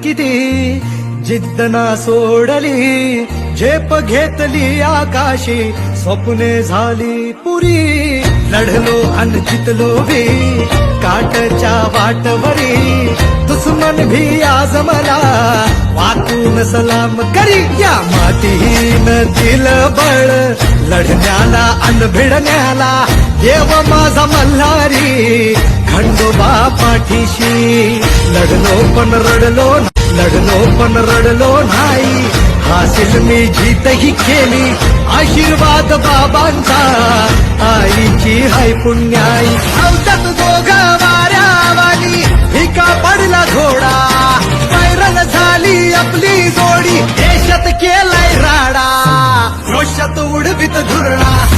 किती जिद्द ना सोडली, झेप घेतली आकाशी, स्वप्ने झाली पुरी, लढलो अन जितलो भी काटच्या वाटवरी, दुश्मन भी आज मला वाकून सलाम करी, या मातीन दिलं बळ लढण्याला अन भिडण्याला, देव माझा मल्हारी खंडोबा पाठीशी, लढलो पण रडलो नाही, हासिल मी जीतही केली, आशीर्वाद बाबांचा, आईची हाय पुण्याई, अवतात दोघं वाऱ्यावानी, भिका पडला घोडा, पैरण झाली आपली जोडी, देशात केलाय राडा, रोषात उडवीत धुरळा.